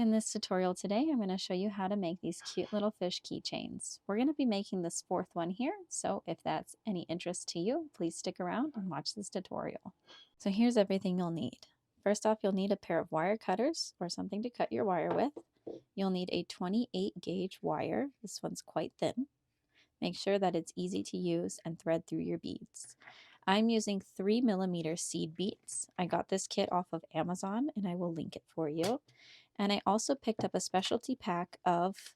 In this tutorial today, I'm going to show you how to make these cute little fish keychains. We're going to be making this fourth one here, so if that's any interest to you, please stick around and watch this tutorial. So here's everything you'll need. First off, you'll need a pair of wire cutters or something to cut your wire with. You'll need a 28 gauge wire. This one's quite thin. Make sure that it's easy to use and thread through your beads. I'm using 3mm seed beads. I got this kit off of Amazon and I will link it for you. And I also picked up a specialty pack of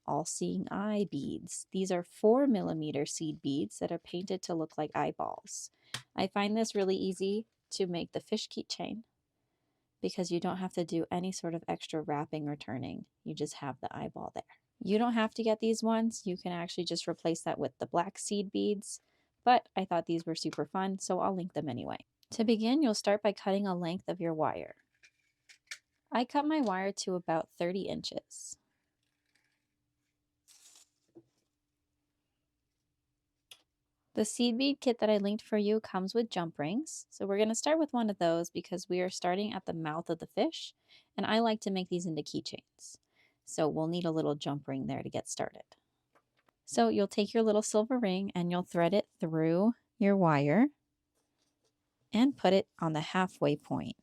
all-seeing eye beads. These are 4mm seed beads that are painted to look like eyeballs. I find this really easy to make the fish keychain because you don't have to do any sort of extra wrapping or turning. You just have the eyeball there. You don't have to get these ones. You can actually just replace that with the black seed beads, but I thought these were super fun, so I'll link them anyway. To begin, you'll start by cutting a length of your wire. I cut my wire to about 30 inches. The seed bead kit that I linked for you comes with jump rings. So we're going to start with one of those because we are starting at the mouth of the fish, and I like to make these into keychains. So we'll need a little jump ring there to get started. So you'll take your little silver ring and you'll thread it through your wire and put it on the halfway point.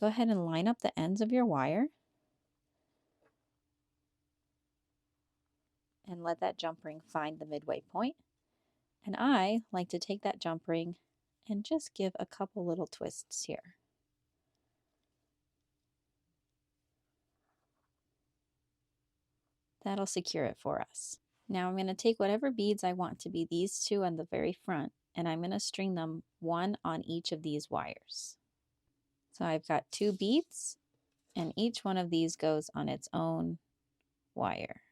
Go ahead and line up the ends of your wire and let that jump ring find the midway point. And I like to take that jump ring and just give a couple little twists here. That'll secure it for us. Now I'm going to take whatever beads I want to be these two on the very front, and I'm going to string them one on each of these wires. So I've got 2 beads, and each one of these goes on its own wire,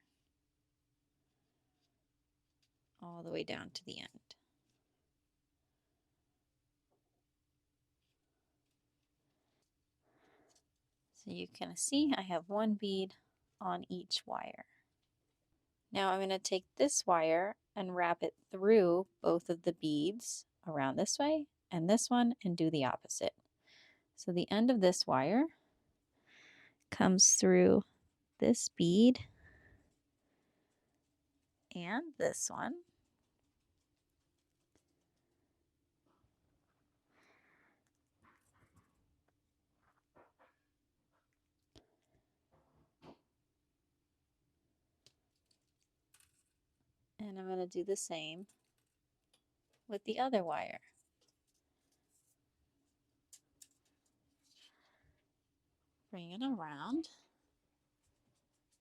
all the way down to the end. So you can see I have 1 bead on each wire. Now I'm going to take this wire and wrap it through both of the beads around this way and this one and do the opposite. So the end of this wire comes through this bead and this one. And I'm going to do the same with the other wire. Bring it around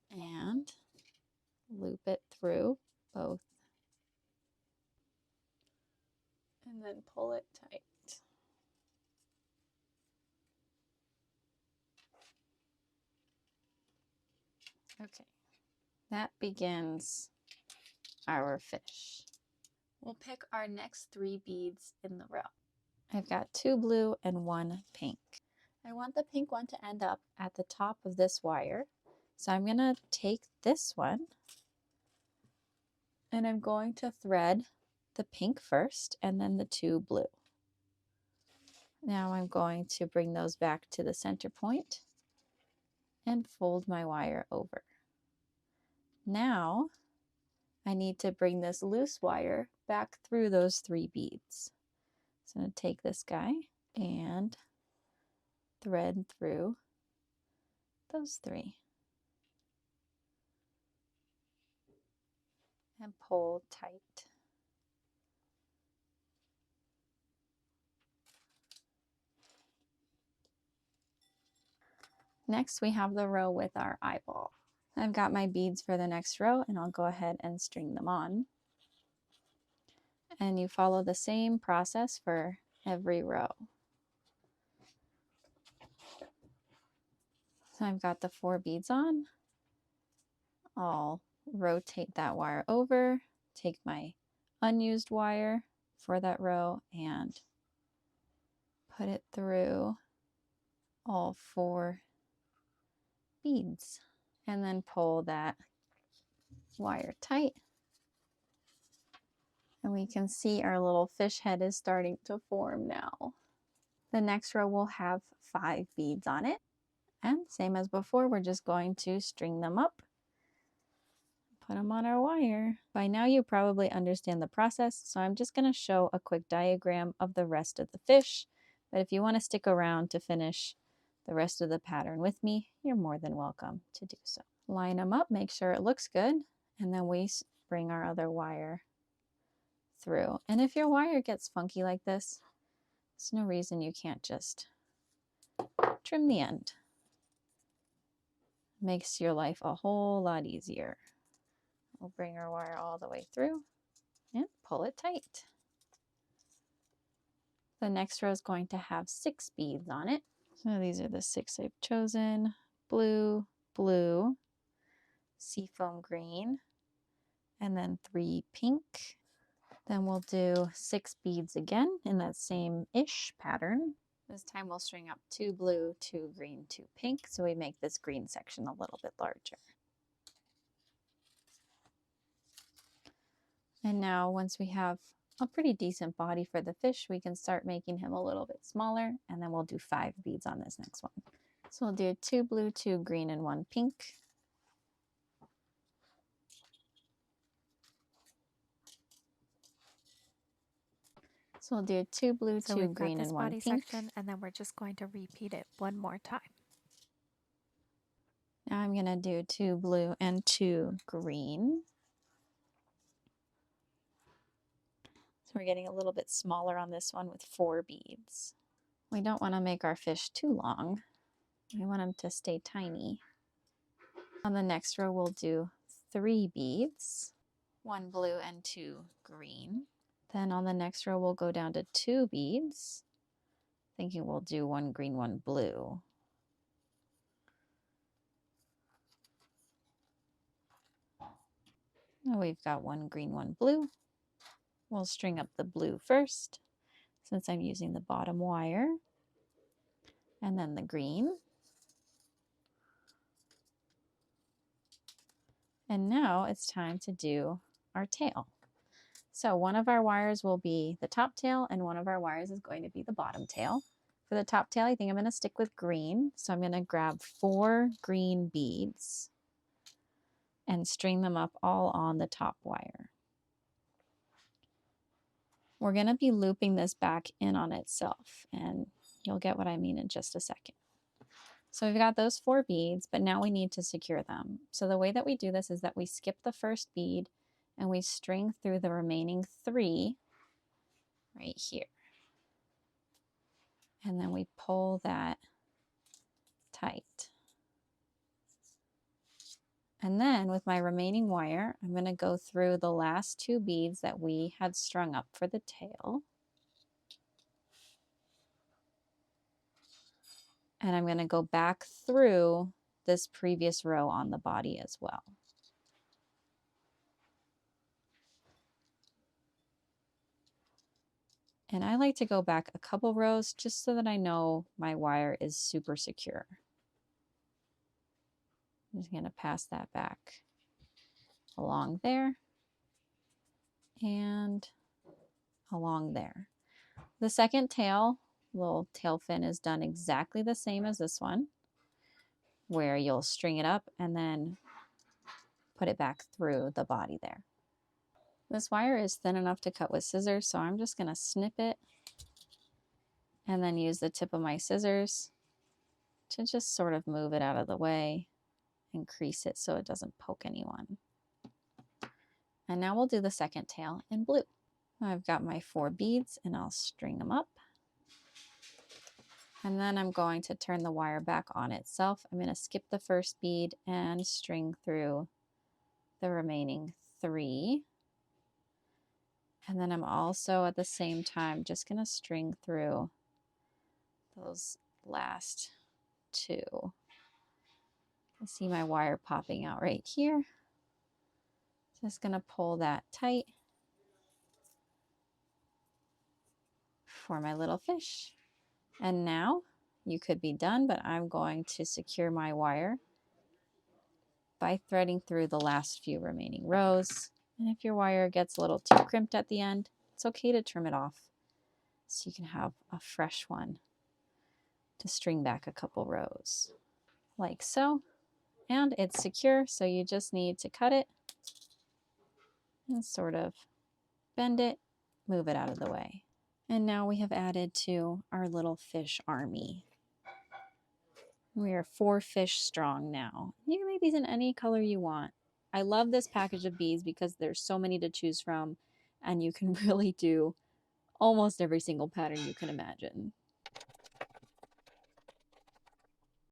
and loop it through both. And then pull it tight. Okay, that begins our fish. We'll pick our next 3 beads in the row. I've got 2 blue and 1 pink. I want the pink one to end up at the top of this wire. So I'm going to take this one and I'm going to thread the pink first and then the 2 blue. Now I'm going to bring those back to the center point and fold my wire over. Now I need to bring this loose wire back through those 3 beads. So I'm going to take this guy and thread through those 3 and pull tight. Next we have the row with our eyeball. I've got my beads for the next row and I'll go ahead and string them on. And you follow the same process for every row. So I've got the 4 beads on. I'll rotate that wire over, take my unused wire for that row and put it through all 4 beads. And then pull that wire tight. And we can see our little fish head is starting to form now. The next row will have 5 beads on it. And same as before, we're just going to string them up, put them on our wire. By now you probably understand the process, so I'm just going to show a quick diagram of the rest of the fish. But if you want to stick around to finish the rest of the pattern with me, you're more than welcome to do so. Line them up, make sure it looks good, and then we bring our other wire through. And if your wire gets funky like this, there's no reason you can't just trim the end. Makes your life a whole lot easier. We'll bring our wire all the way through and pull it tight. The next row is going to have 6 beads on it. So these are the 6 I've chosen. Blue, blue, seafoam green, and then 3 pink. Then we'll do 6 beads again in that same-ish pattern. This time we'll string up 2 blue, 2 green, 2 pink, so we make this green section a little bit larger. And now once we have a pretty decent body for the fish, we can start making him a little bit smaller, and then we'll do 5 beads on this next one. So we'll do 2 blue, 2 green, and 1 pink. So we'll do 2 blue, 2 green, and 1 pink. Section, and then we're just going to repeat it one more time. Now I'm going to do 2 blue and 2 green. So we're getting a little bit smaller on this one with 4 beads. We don't want to make our fish too long. We want them to stay tiny. On the next row, we'll do 3 beads, 1 blue and 2 green. Then on the next row, we'll go down to 2 beads, thinking we'll do 1 green, 1 blue. Now we've got 1 green, 1 blue. We'll string up the blue first, since I'm using the bottom wire, and then the green. And now it's time to do our tail. So one of our wires will be the top tail, and one of our wires is going to be the bottom tail. For the top tail, I think I'm going to stick with green. So I'm going to grab 4 green beads and string them up all on the top wire. We're going to be looping this back in on itself, and you'll get what I mean in just a second. So we've got those 4 beads, but now we need to secure them. So the way that we do this is that we skip the first bead and we string through the remaining 3 right here. And then we pull that tight. And then with my remaining wire, I'm going to go through the last 2 beads that we had strung up for the tail. And I'm going to go back through this previous row on the body as well. And I like to go back a couple rows just so that I know my wire is super secure. I'm just going to pass that back along there and along there. The second tail, little tail fin, is done exactly the same as this one, where you'll string it up and then put it back through the body there. This wire is thin enough to cut with scissors, so I'm just going to snip it and then use the tip of my scissors to just sort of move it out of the way and crease it so it doesn't poke anyone. And now we'll do the second tail in blue. I've got my 4 beads and I'll string them up. And then I'm going to turn the wire back on itself. I'm going to skip the first bead and string through the remaining 3. And then I'm also at the same time just going to string through those last 2. I see my wire popping out right here. Just going to pull that tight for my little fish. And now you could be done, but I'm going to secure my wire by threading through the last few remaining rows. And if your wire gets a little too crimped at the end, it's okay to trim it off so you can have a fresh one to string back a couple rows. like so. And it's secure, so you just need to cut it and sort of bend it, move it out of the way. And now we have added to our little fish army. We are 4 fish strong now. You can make these in any color you want. I love this package of beads because there's so many to choose from, and you can really do almost every single pattern you can imagine.